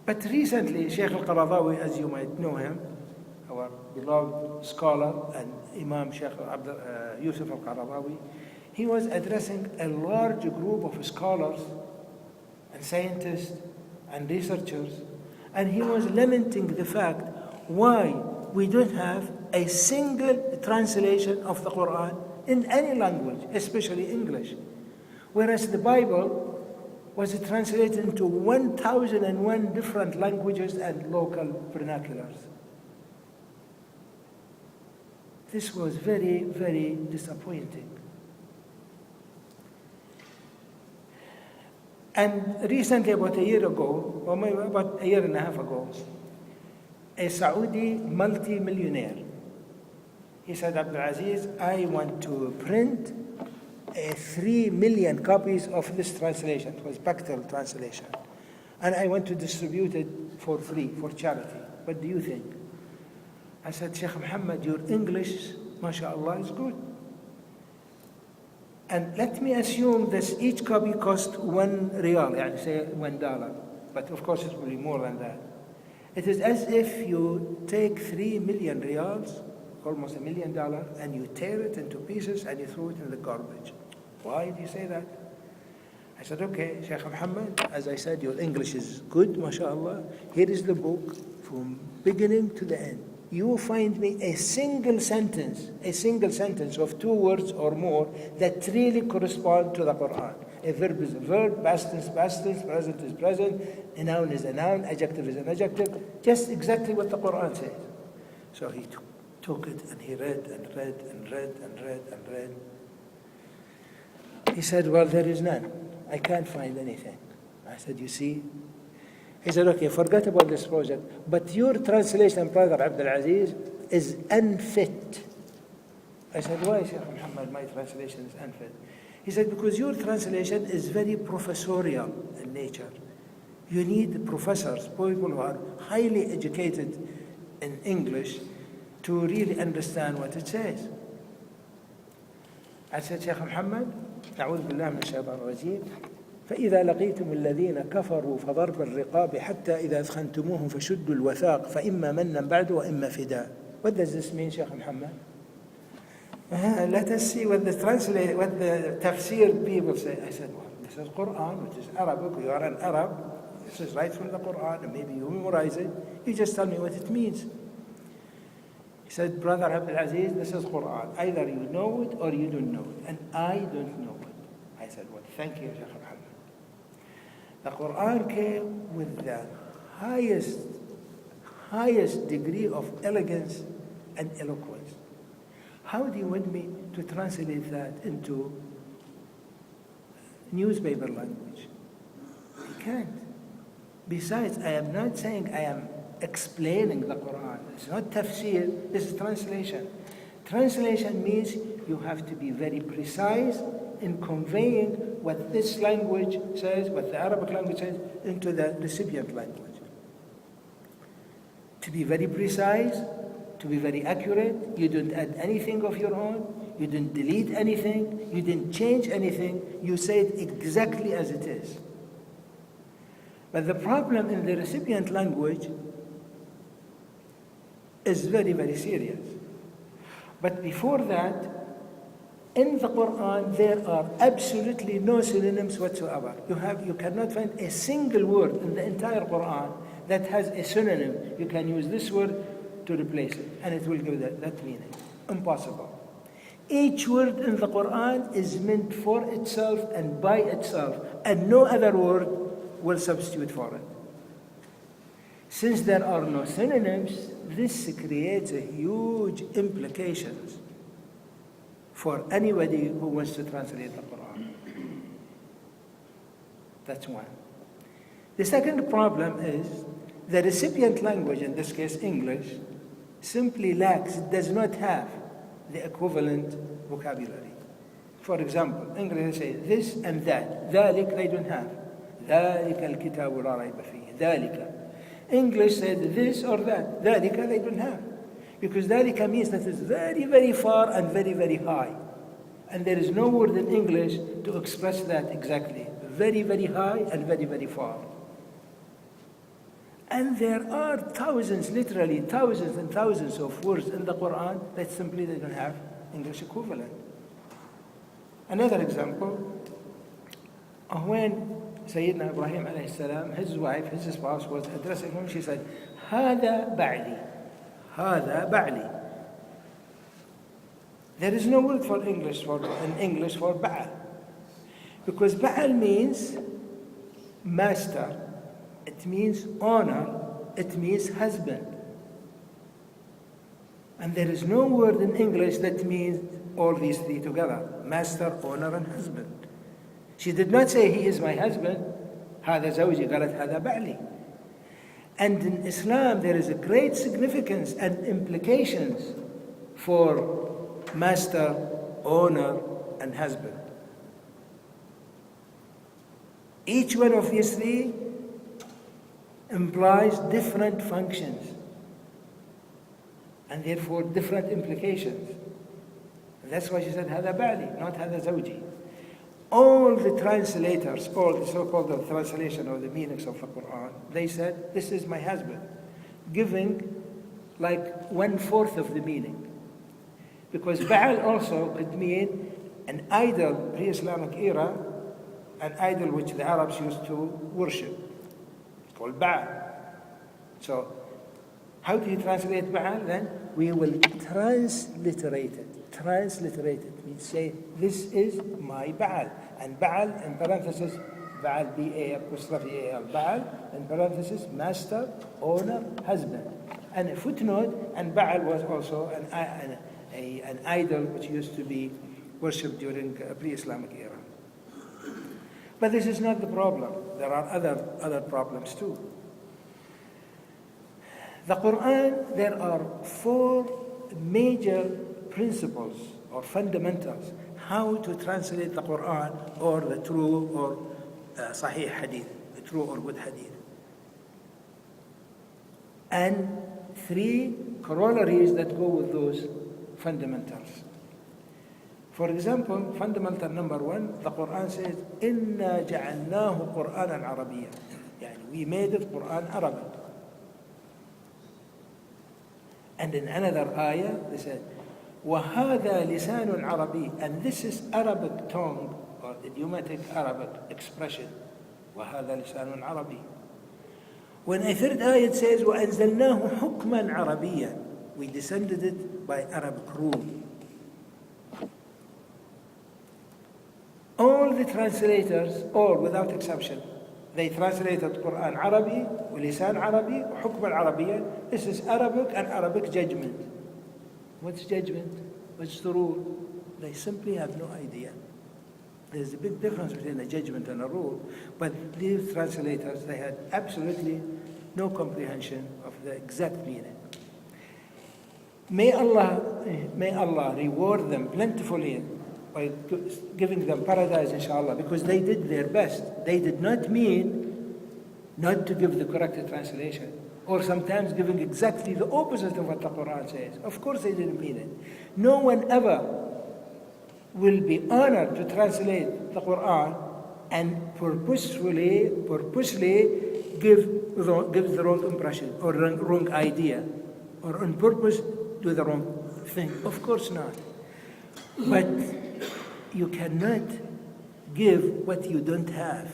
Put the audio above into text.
But recently, Sheikh al-Qaradawi, as you might know him, our beloved scholar and Imam Sheikh Yusuf al-Qaradawi, he was addressing a large group of scholars and scientists and researchers, and he was lamenting the fact why we don't have a single translation of the Quran in any language, especially English, whereas the Bible was translated into 1,001 different languages and local vernaculars. This was very, very disappointing. And recently, about a year ago, or maybe about a year and a half ago, a Saudi multi-millionaire, he said, Abdul Aziz, I want to print 3 million copies of this translation. It was Bechtel translation. And I want to distribute it for free, for charity. What do you think? I said, Sheikh Muhammad, your English, mashallah, is good. And let me assume that each copy cost 1 riyal, يعني say $1. But of course it will be more than that. It is as if you take 3 million riyals, almost $1 million, and you tear it into pieces and you throw it in the garbage. Why do you say that? I said, okay, Sheikh Muhammad, as I said, your English is good, mashallah. Here is the book from beginning to the end. You find me a single sentence of 2 words or more that really correspond to the Quran. A verb is a verb, past tense, present is present, a noun is a noun, adjective is an adjective, just exactly what the Quran says. So he took it and he read and read and read and read and read. He said, well, there is none. I can't find anything. I said, you see? He said, okay, forget about this project, but your translation, Brother Abdul Aziz, is unfit. I said, why, Sheikh Muhammad, my translation is unfit? He said, because your translation is very professorial in nature. You need professors, people who are highly educated in English to really understand what it says. I said, Sheikh Muhammad, أعوذ بالله من الشيطان الرجيم فإذا لقيتم الذين كفروا فضرب الرقاب حتى إذا أثخنتموهم فشدوا الوثاق فإما منا بعد وإما فداء. What does this mean, Sheikh Muhammad? Let us see what the tafsir people say. I said, well, this is Quran, which is Arabic. You are an Arab. This is right from the Quran, and maybe you memorize it. You just tell me what it means. He said, Brother Abdul Aziz, this is Quran. Either you know it or you don't know it. And I don't know it. I said, well, thank you, Sheikh Muhammad. The Quran came with the highest degree of elegance and eloquence. How do you want me to translate that into newspaper language? I can't. Besides, I am not saying I am explaining the Quran. It's not tafsir, this is translation. Translation means you have to be very precise in conveying what this language says, what the Arabic language says, into the recipient language. To be very precise, to be very accurate, you don't add anything of your own, you didn't delete anything, you didn't change anything, you say it exactly as it is. But the problem in the recipient language is very, very serious. But before that, in the Quran, there are absolutely no synonyms whatsoever. You cannot find a single word in the entire Quran that has a synonym. You can use this word to replace it, and it will give that meaning. Impossible. Each word in the Quran is meant for itself and by itself, and no other word will substitute for it. Since there are no synonyms, this creates a huge implications for anybody who wants to translate the Quran. That's one. The second problem is the recipient language, in this case English, simply lacks, does not have the equivalent vocabulary. For example, English say this and that. ذلك they don't have. ذلك الكتاب لا ريب فيه. ذلك. English said this or that. ذلك they don't have. Because ذلك means that it's very, very far and very, very high. And there is no word in English to express that exactly. Very, very high and very, very far. And there are thousands, literally thousands and thousands of words in the Quran that simply they don't have English equivalent. Another example, when Sayyidina Ibrahim alayhi salam, his wife, his spouse was addressing him, she said, هذا بعلي, هذا بعلي. There is no word in English for Baal. Because Baal means master, it means honor, it means husband. And there is no word in English that means all these three together, master, honor, and husband. She did not say, he is my husband, هذا زوجي, قالت هذا بعلي. And in Islam, there is a great significance and implications for master, owner, and husband. Each one of these three implies different functions and therefore different implications. And that's why she said, هذا بعلي, not هذا زوجي. All the translators, all the so-called translation of the meanings of the Quran, they said, this is my husband, giving like 1/4 of the meaning. Because Baal also could mean an idol, pre-Islamic era, an idol which the Arabs used to worship, called Baal. So, how do you translate Baal then? We will transliterate it. Transliterate it means say, this is my Baal. And Baal, in parenthesis, Baal, B-A-apostrophe-A-L, Baal, in parenthesis, master, owner, husband. And a footnote, and Baal was also an idol which used to be worshipped during pre-Islamic era. But this is not the problem. There are other problems too. The Quran, there are 4 major principles or fundamentals how to translate the Quran or the true or Sahih Hadith, the true or good Hadith. And 3 corollaries that go with those fundamentals. For example, fundamental number 1, the Quran says, إِنَّا جَعَلْنَاهُ قُرْآنًا عَرَبِيًّا. Yani we made it Quran Arabic. And in another ayah, they said, وَهَذَا لِسَانٌ عَرَبِيٌّ. And this is Arabic tongue, or idiomatic Arabic expression. وَهَذَا لِسَانٌ عَرَبِيٌّ. When a third ayah it says, وَأَنزَلْنَاهُ حُكْمًا عَرَبِيًّا. We descended it by Arabic rule. All the translators, all without exception, they translated Quran Arabi, lisan Arabi, hukm al-Arabiya. This is Arabic and Arabic judgment. What's judgment? What's the rule? They simply have no idea. There's a big difference between a judgment and a rule. But these translators, they had absolutely no comprehension of the exact meaning. May Allah reward them plentifully by giving them paradise, inshallah, because they did their best. They did not mean not to give the correct translation, or sometimes giving exactly the opposite of what the Quran says. Of course they didn't mean it. No one ever will be honored to translate the Quran and purposely give the wrong impression or wrong idea, or on purpose do the wrong thing. Of course not. But you cannot give what you don't have.